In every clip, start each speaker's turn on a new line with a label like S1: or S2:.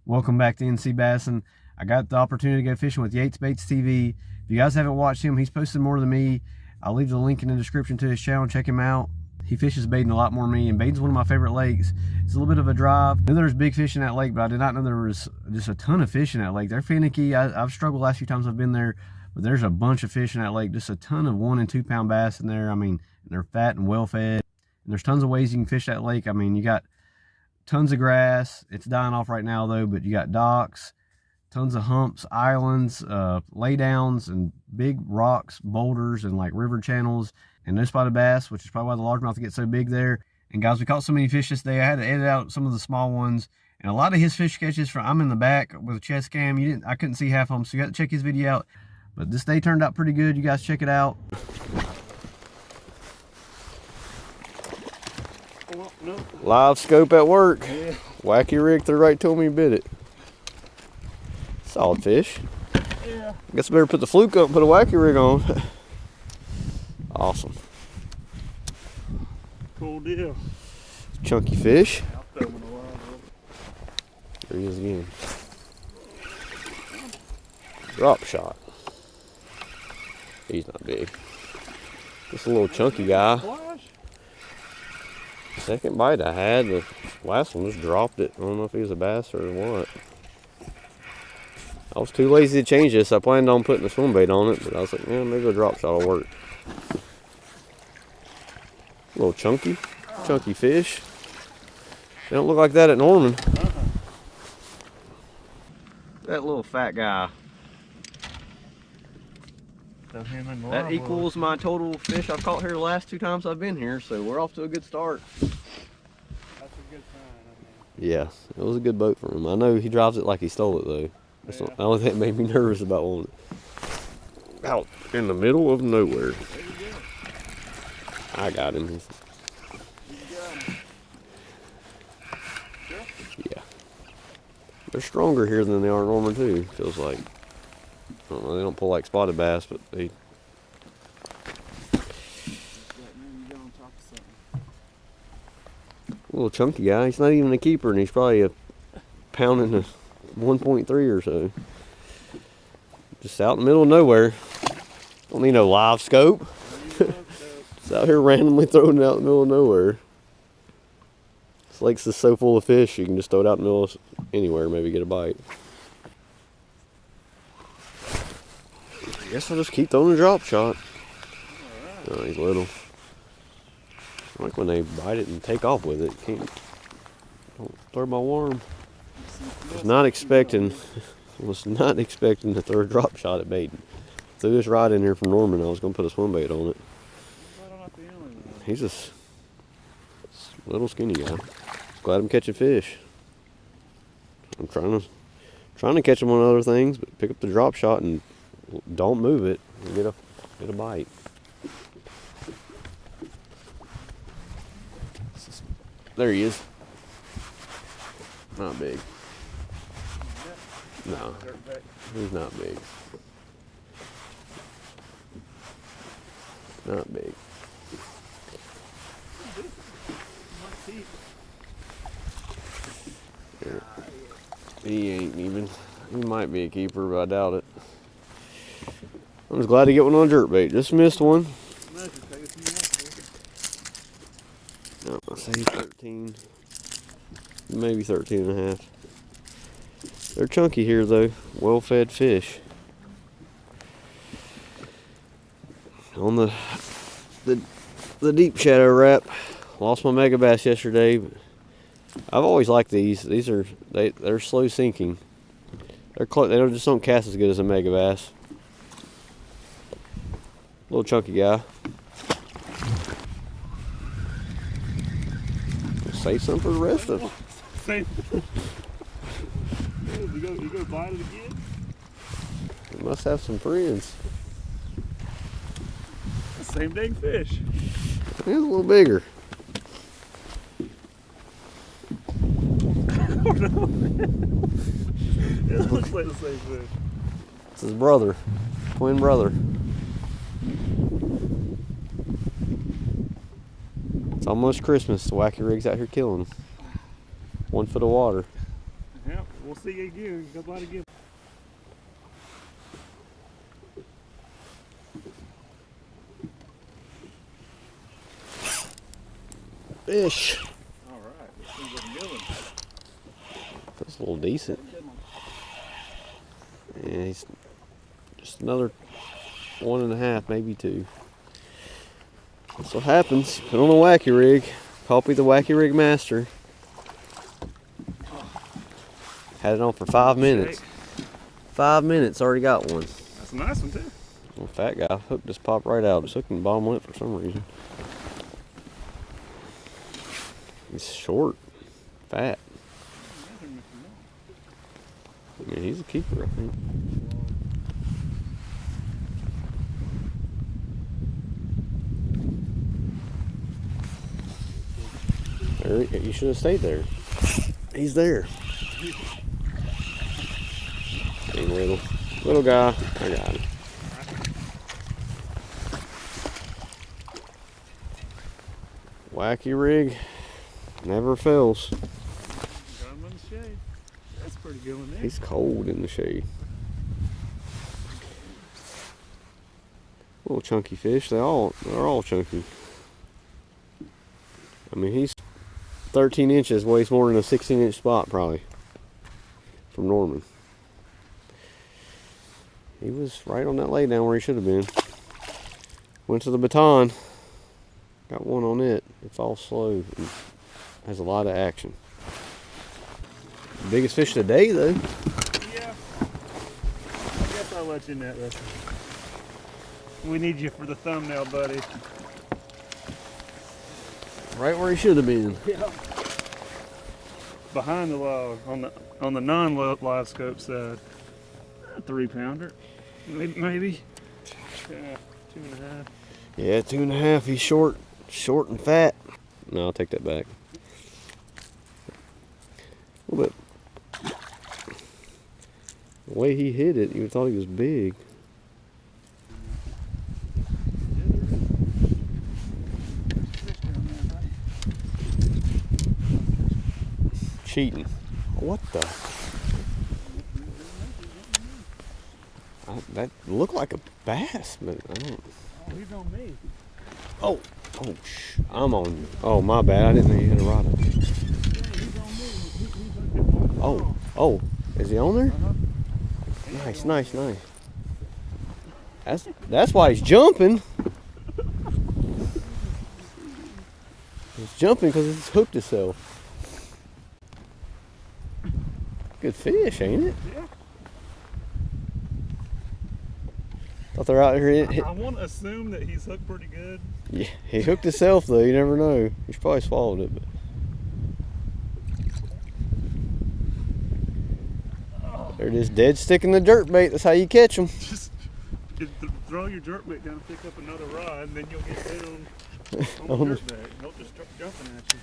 S1: Welcome back to NC Basin. I got the opportunity to go fishing with Yatesbaits TV. If you guys haven't watched him, he's posted more than me. I'll leave the link in the description to his channel. Check him out. He fishes Baden a lot more than me, and Baden's one of my favorite lakes. It's a little bit of a drive. I knew there was big fish in that lake, but I did not know there was just a ton of fish in that lake. They're finicky. I've struggled the last few times I've been there, but there's a bunch of fish in that lake. Just a ton of 1 and 2 pound bass in there. I mean, they're fat and well fed. And there's tons of ways you can fish that lake. I mean, you got tons of grass. It's dying off right now though, but you got docks, tons of humps, islands, laydowns, and big rocks, boulders, and like river channels, and no spotted bass, which is probably why the largemouth gets so big there. And guys, we caught so many fish this day. I had to edit out some of the small ones, and a lot of his fish catches from, I'm in the back with a chest cam. I couldn't see half of them, so you got to check his video out. But this day turned out pretty good. You guys check it out.
S2: Oh, no.
S1: Live scope at work.
S2: Yeah.
S1: Wacky rig threw right to me and bit it. Solid fish.
S2: Yeah.
S1: Guess I better put the fluke up and put a wacky rig on. Awesome.
S2: Cool deal.
S1: Chunky fish.
S2: I'll throw him in the line.
S1: There he is again. Drop shot. He's not big. Just a little chunky guy. Second bite I had, the last one just dropped it. I don't know if he was a bass or what. I was too lazy to change this. I planned on putting a swim bait on it, but I was like, yeah, maybe a drop shot will work. A little chunky fish. They don't look like that at Norman. That little fat guy. That equals my total fish I've caught here the last 2 times I've been here, so we're off to a good start.
S2: That's a good sign, I mean.
S1: Yeah, it was a good boat for him. I know he drives it like he stole it though. That's the only thing that made me nervous about wanting it. Out in the middle of nowhere.
S2: There you go.
S1: I got him.
S2: You got him.
S1: Yeah. They're stronger here than they are in Norman too, feels like. I don't know, they don't pull like spotted bass, but they... A little chunky guy. He's not even a keeper, and he's probably a pound and a 1.3 or so. Just out in the middle of nowhere. Don't need no live scope. Just out here randomly throwing it out in the middle of nowhere. This lake's just so full of fish, you can just throw it out in the middle of anywhere, maybe get a bite. I guess I'll just keep throwing a drop shot. Oh, he's little. I like when they bite it and take off with it. Don't throw my worm. Was not expecting to throw a drop shot at Baden. Threw this rod in here from Norman. I was going to put a swim bait on it. He's just a little skinny guy. Glad I'm catching fish. I'm trying to catch them on other things, but pick up the drop shot and don't move it and get a bite. There he is. Not big. No, he's not big. Not big. He ain't even. He might be a keeper, but I doubt it. I'm just glad to get one on a jerkbait. Just missed one. No, I say 13. Maybe 13 and a half. They're chunky here though. Well-fed fish. On the deep shadow wrap. Lost my mega bass yesterday, but I've always liked these. They're slow sinking. They just don't cast as good as a mega bass. Little chunky guy. Save some for the rest of them.
S2: Same. You go bite it again?
S1: They must have some friends.
S2: Same dang fish.
S1: He's a little bigger.
S2: Oh no. It looks like the same fish.
S1: It's his brother. Twin brother. It's almost Christmas. The wacky rig's out here killing them. 1 foot of water.
S2: Yeah, we'll We'll see you again. Go bite again.
S1: Fish.
S2: All right, this thing's looking good.
S1: That's a little decent. Yeah, he's just another 1.5, maybe 2. That's what happens. Put on a wacky rig. Poppy the wacky rig master. Had it on for 5 minutes. 5 minutes, already got one.
S2: That's a nice one too.
S1: Well, fat guy, hook just popped right out. It's hooked in the bottom lip for some reason. He's short, fat. I mean, he's a keeper, I think. There, you should have stayed there. He's there. Hey, little guy. I got him. Wacky rig never fails.
S2: Got him in the shade. That's pretty good one there.
S1: He's cold in the shade. Little chunky fish. They're all chunky. I mean, he's 13 inches, weighs more than a 16-inch spot probably. From Norman. He was right on that laydown where he should have been. Went to the baton. Got one on it. It's all slow. And has a lot of action. Biggest fish of the day, though.
S2: Yeah. I guess I'll let you net this. We need you for the thumbnail, buddy.
S1: Right where he should have been.
S2: Yeah. Behind the log on the non-live scope side. A 3-pounder, maybe. Yeah, 2.5.
S1: Yeah, 2.5. He's short and fat. No, I'll take that back. A little bit. The way he hit it, you would thought he was big. Cheating. What the? That looked like a bass, but I don't.
S2: Oh, he's on me.
S1: Oh, I'm on you. Oh, my bad. I didn't know you had a rod up.
S2: Yeah, he's on me.
S1: Oh, is he on there?
S2: Uh-huh.
S1: Nice. That's why he's jumping. He's jumping because it's hooked itself. Good fish, ain't it?
S2: Yeah.
S1: Thought they're out here.
S2: I want to assume that he's hooked pretty good.
S1: Yeah, he hooked himself though. You never know. He's probably swallowed it, but. There it is, dead stick in the jerkbait. That's how you catch them.
S2: Just throw your jerkbait down and pick up another rod, and then you'll get down on the jerkbait. He'll just start jumping at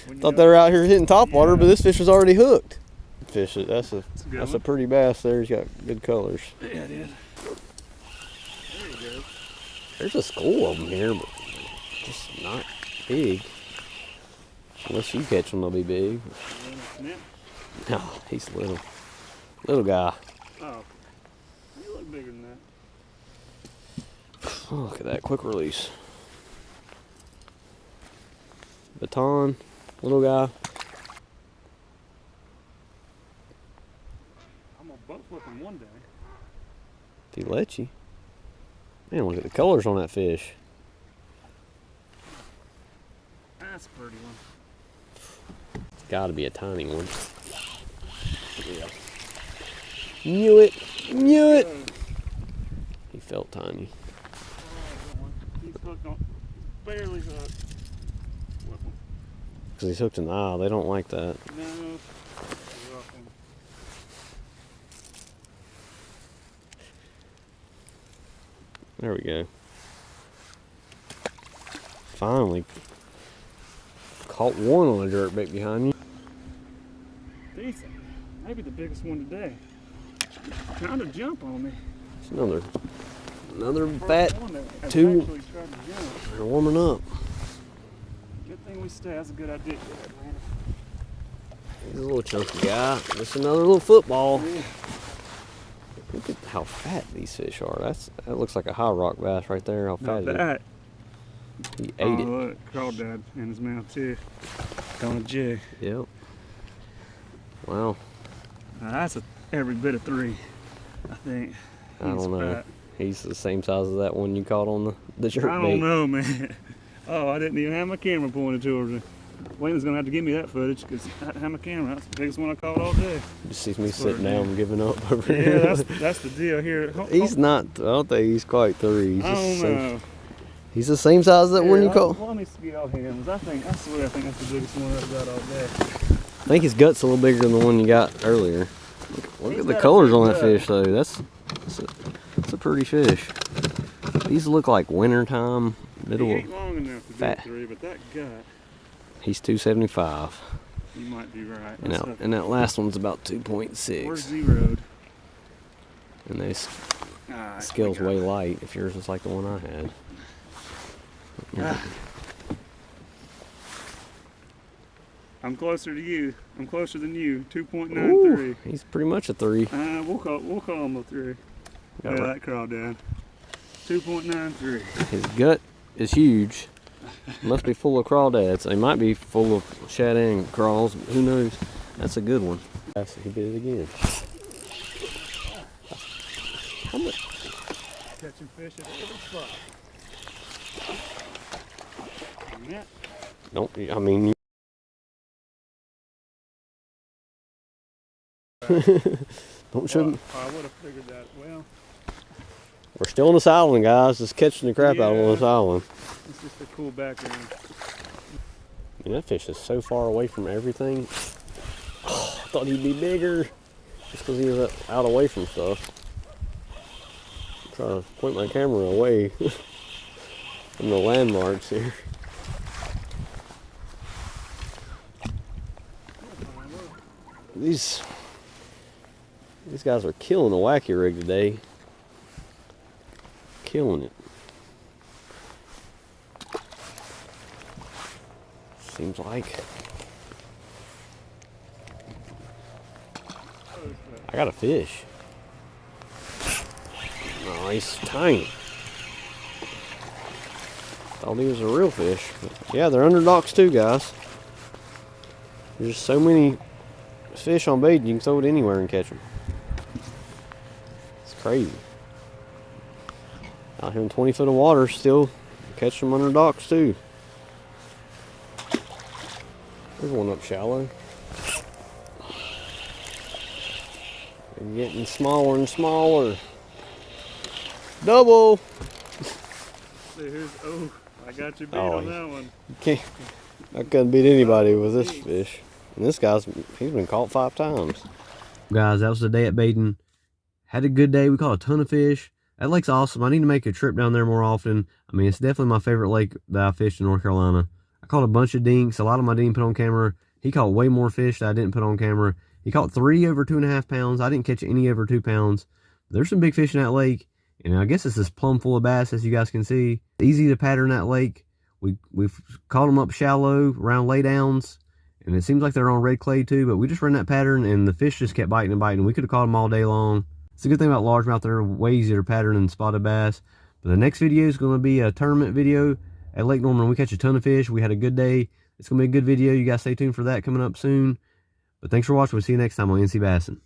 S2: you.
S1: Thought they were out here hitting topwater, but this fish was already hooked. Fish it. That's a pretty bass there. He's got good colors.
S2: Yeah, it is. There you go.
S1: There's a school of them here, but just not big. Unless you catch them, they'll be big. No, he's little. Little guy.
S2: Oh, you look bigger than that.
S1: Oh, look at that quick release. Baton, little guy.
S2: I'm gonna butt flip him one day.
S1: If he lets you. Man, look at the colors on that fish.
S2: That's a pretty one.
S1: It's got to be a tiny one. Yeah. Knew it. He felt tiny.
S2: He's hooked on, barely hooked.
S1: Because he's hooked in the eye. They don't like that.
S2: No.
S1: There we go. Finally caught one on a jerkbait behind you.
S2: Decent. Maybe the biggest one today. Trying to jump on me.
S1: It's another fat two. They're warming up.
S2: Good thing we stay. That's a good idea.
S1: He's a little chunky guy. Just another little football. Look at how fat these fish are. That looks like a high rock bass right there. How fat
S2: Not that.
S1: He ate it.
S2: Look, crawdad in his mouth too. On a jig.
S1: Yep. Wow.
S2: Now that's every bit of 3, I think.
S1: I don't know.
S2: Fat.
S1: He's the same size as that one you caught on the jerk
S2: I
S1: bait.
S2: don't know, man. Oh, I didn't even have my camera pointed towards it. Wayne's gonna have to give me that footage because I didn't have my camera. That's the biggest one I caught all day.
S1: Just sees me sitting down and giving up over
S2: Yeah,
S1: here.
S2: that's the deal here.
S1: He's not. I don't think he's quite 3. He's
S2: I
S1: just
S2: don't know.
S1: He's the same size as that one you caught.
S2: Let me get all hands. I swear I think that's the biggest one I've got all day.
S1: I think his gut's a little bigger than the one you got earlier. Look at the colors on that fish though. That's a pretty fish. These look like wintertime, middle
S2: He
S1: of
S2: ain't long enough to
S1: fat.
S2: be 3, but that gut,
S1: He's 275.
S2: you might be right.
S1: And that last one's about 2.6.
S2: We're zeroed.
S1: And they
S2: Alright,
S1: scale's
S2: we got
S1: way
S2: it.
S1: light if yours is like the one I had.
S2: I'm closer to you. I'm closer than you. 2.93.
S1: Ooh, he's pretty much a 3.
S2: We'll call him a 3.
S1: Got
S2: Yeah,
S1: right.
S2: that crawdad. 2.93.
S1: His gut is huge. Must be full of crawdads. He might be full of shad and crawls. Who knows? That's a good one. He did it again. How much?
S2: Catching fish at every spot. Yeah.
S1: Don't. I mean. Don't show.
S2: Well, I would have figured that. Well,
S1: We're still on this island, guys. Just catching the crap out on this island.
S2: it's just a cool background.
S1: I mean, that fish is so far away from everything. Oh, I thought he'd be bigger, just because he was out away from stuff. I'm trying to point my camera away from the landmarks here. These guys are killing a wacky rig today. Killing it. Seems like. I got a fish. Oh, he's tiny. Thought he was a real fish. But yeah, they're underdocks too, guys. There's just so many fish on bait, you can throw it anywhere and catch them. It's crazy. Out here in 20 foot of water, still catch them under docks too. There's one up shallow. They're getting smaller and smaller. Double!
S2: See, I got you beat
S1: Oh,
S2: on that one.
S1: I couldn't beat anybody with this fish. And this guy's, he's been caught 5 times. Guys, that was the day at Baden. Had a good day. We caught a ton of fish. That lake's awesome. I need to make a trip down there more often. I mean, it's definitely my favorite lake that I fished in North Carolina. I caught a bunch of dinks. A lot of them I didn't put on camera. He caught way more fish that I didn't put on camera. He caught 3 over 2.5 pounds. I didn't catch any over 2 pounds. There's some big fish in that lake. And I guess this is plumb full of bass, as you guys can see. Easy to pattern that lake. We've caught them up shallow around laydowns. And it seems like they're on red clay too, but we just ran that pattern and the fish just kept biting and biting. We could have caught them all day long. It's a good thing about largemouth. They're way easier to pattern than spotted bass. But the next video is going to be a tournament video at Lake Norman. We catch a ton of fish. We had a good day. It's going to be a good video. You guys stay tuned for that coming up soon. But thanks for watching. We'll see you next time on NC Bassin'.